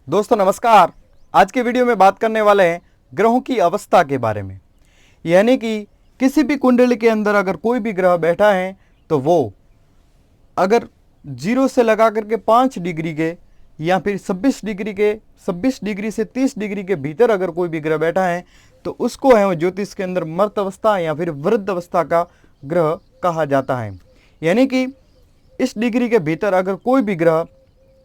दोस्तों नमस्कार। आज के वीडियो में बात करने वाले हैं ग्रहों की अवस्था के बारे में। यानी कि किसी भी कुंडली के अंदर अगर कोई भी ग्रह बैठा है तो वो अगर 0 से लगा करके 5 डिग्री के या फिर 26 डिग्री से 30 डिग्री के भीतर अगर कोई भी ग्रह बैठा है तो उसको है वो ज्योतिष के अंदर मर्त अवस्था या फिर वृद्ध अवस्था का ग्रह कहा जाता है। यानी कि इस डिग्री के भीतर अगर कोई भी ग्रह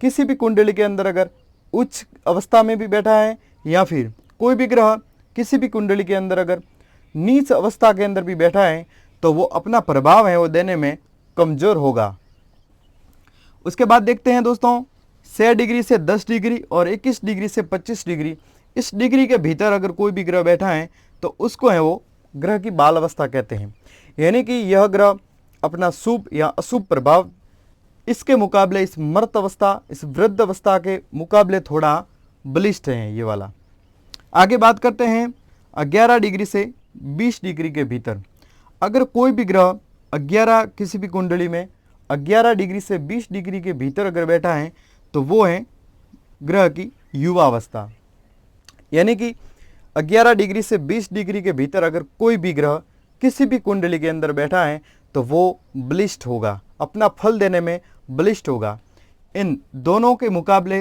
किसी भी कुंडली के अंदर अगर उच्च अवस्था में भी बैठा है या फिर कोई भी ग्रह किसी भी कुंडली के अंदर अगर नीच अवस्था के अंदर भी बैठा है तो वो अपना प्रभाव है वो देने में कमज़ोर होगा। उसके बाद देखते हैं दोस्तों 6 डिग्री से 10 डिग्री और 21 डिग्री से 25 डिग्री, इस डिग्री के भीतर अगर कोई भी ग्रह बैठा है तो उसको है वो ग्रह की बाल अवस्था कहते हैं। यानी कि यह ग्रह अपना शुभ या अशुभ प्रभाव इसके मुकाबले इस मर्त अवस्था इस वृद्ध अवस्था के मुकाबले थोड़ा बलिष्ठ है ये वाला। आगे बात करते हैं 11 डिग्री से 20 डिग्री के भीतर अगर कोई भी ग्रह 11 किसी भी कुंडली में 11 डिग्री से 20 डिग्री के भीतर अगर बैठा है तो वो है ग्रह की युवा अवस्था। यानी कि 11 डिग्री से 20 डिग्री के भीतर अगर कोई भी ग्रह किसी भी कुंडली के अंदर बैठा है तो वो बलिष्ठ होगा, अपना फल देने में बलिष्ठ होगा। इन दोनों के मुकाबले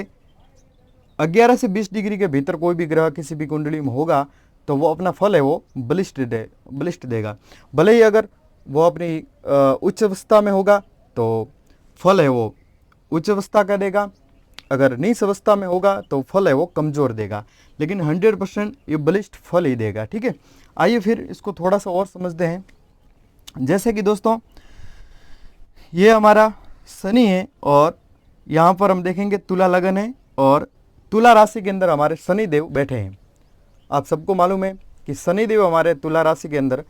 11 से 20 डिग्री के भीतर कोई भी ग्रह किसी भी कुंडली में होगा तो वो अपना फल है वो बलिष्ठ देगा। भले ही अगर वो अपनी उच्च अवस्था में होगा तो फल है वो उच्च अवस्था का देगा, अगर नीच अवस्था में होगा तो फल है वो कमज़ोर देगा, लेकिन 100% ये बलिष्ठ फल ही देगा। ठीक है, आइए फिर इसको थोड़ा सा और समझते हैं। जैसे कि दोस्तों ये हमारा शनि है और यहाँ पर हम देखेंगे तुला लगन है और तुला राशि के अंदर हमारे शनि देव बैठे हैं। आप सबको मालूम है कि शनि देव हमारे तुला राशि के अंदर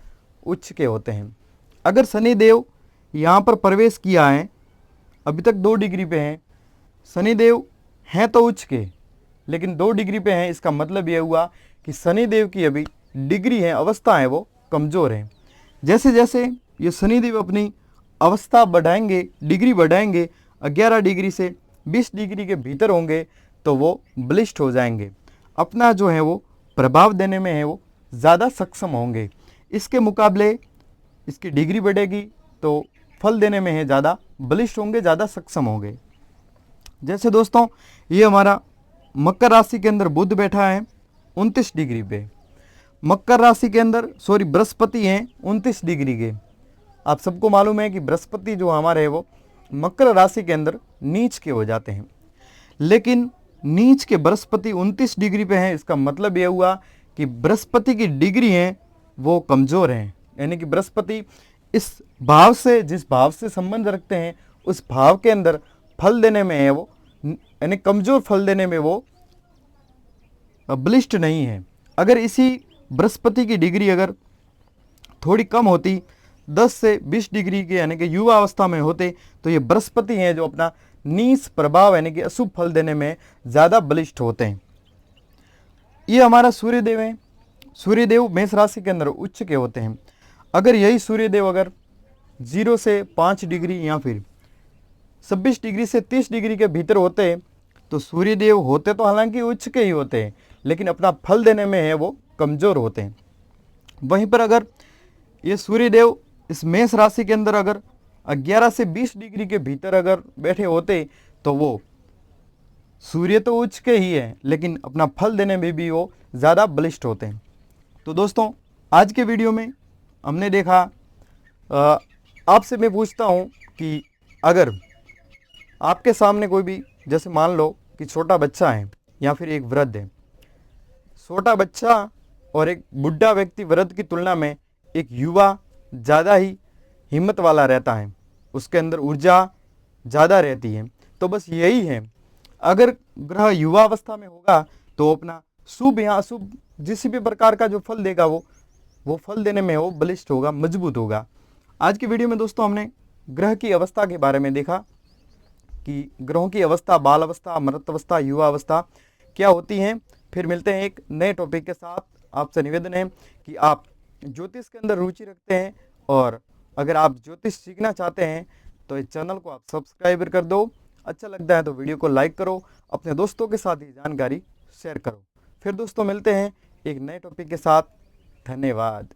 उच्च के होते हैं। अगर शनि देव यहाँ पर प्रवेश किया है, अभी तक 2 डिग्री पे हैं, शनि देव हैं तो उच्च के लेकिन 2 डिग्री पे हैं, इसका मतलब यह हुआ कि शनि देव की अभी डिग्री है अवस्था है वो कमज़ोर है। जैसे जैसे ये शनि देव अपनी अवस्था बढ़ाएंगे, डिग्री बढ़ाएंगे, 11 डिग्री से 20 डिग्री के भीतर होंगे तो वो बलिष्ठ हो जाएंगे, अपना जो है वो प्रभाव देने में है वो ज़्यादा सक्षम होंगे। इसके मुकाबले इसकी डिग्री बढ़ेगी तो फल देने में है ज़्यादा बलिष्ठ होंगे, ज़्यादा सक्षम होंगे। जैसे दोस्तों ये हमारा मकर राशि के अंदर बुध बैठा है 29 डिग्री पे, मकर राशि के अंदर बृहस्पति हैं 29 डिग्री के। आप सबको मालूम है कि बृहस्पति जो हमारे है वो मकर राशि के अंदर नीच के हो जाते हैं, लेकिन नीच के बृहस्पति 29 डिग्री पे हैं, इसका मतलब यह हुआ कि बृहस्पति की डिग्री है वो कमज़ोर हैं। यानी कि बृहस्पति इस भाव से जिस भाव से संबंध रखते हैं उस भाव के अंदर फल देने में है वो यानी कमज़ोर फल देने में वो बलिष्ठ नहीं है। अगर इसी बृहस्पति की डिग्री अगर थोड़ी कम होती 10 से 20 डिग्री के यानी कि युवा अवस्था में होते तो ये बृहस्पति हैं जो अपना नीच प्रभाव यानी कि अशुभ फल देने में ज़्यादा बलिष्ठ होते हैं। ये हमारा सूर्यदेव है, सूर्यदेव मेष राशि के अंदर उच्च के होते हैं। अगर यही सूर्यदेव अगर 0 से 5 डिग्री या फिर 26 डिग्री से 30 डिग्री के भीतर होते तो सूर्यदेव होते तो हालांकि उच्च के ही होते हैं लेकिन अपना फल देने में है वो कमज़ोर होते हैं। वहीं पर अगर ये सूर्यदेव इस मेष राशि के अंदर अगर 11 से 20 डिग्री के भीतर अगर बैठे होते तो वो सूर्य तो उच्च के ही है लेकिन अपना फल देने में भी वो ज़्यादा बलिष्ठ होते हैं। तो दोस्तों आज के वीडियो में हमने देखा, आपसे मैं पूछता हूँ कि अगर आपके सामने कोई भी जैसे मान लो कि छोटा बच्चा है या फिर एक वृद्ध है, छोटा बच्चा और एक बुढ़ा व्यक्ति वृद्ध की तुलना में एक युवा ज़्यादा ही हिम्मत वाला रहता है, उसके अंदर ऊर्जा ज़्यादा रहती है। तो बस यही है, अगर ग्रह युवा अवस्था में होगा तो अपना शुभ या अशुभ जिस भी प्रकार का जो फल देगा वो फल देने में वो बलिष्ठ होगा, मजबूत होगा। आज की वीडियो में दोस्तों हमने ग्रह की अवस्था के बारे में देखा कि ग्रहों की अवस्था बाल अवस्था, अमृत अवस्था, युवा अवस्था क्या होती हैं। फिर मिलते हैं एक नए टॉपिक के साथ। आपसे निवेदन है कि आप ज्योतिष के अंदर रुचि रखते हैं और अगर आप ज्योतिष सीखना चाहते हैं तो इस चैनल को आप सब्सक्राइब कर दो। अच्छा लगता है तो वीडियो को लाइक करो, अपने दोस्तों के साथ ये जानकारी शेयर करो। फिर दोस्तों मिलते हैं एक नए टॉपिक के साथ। धन्यवाद।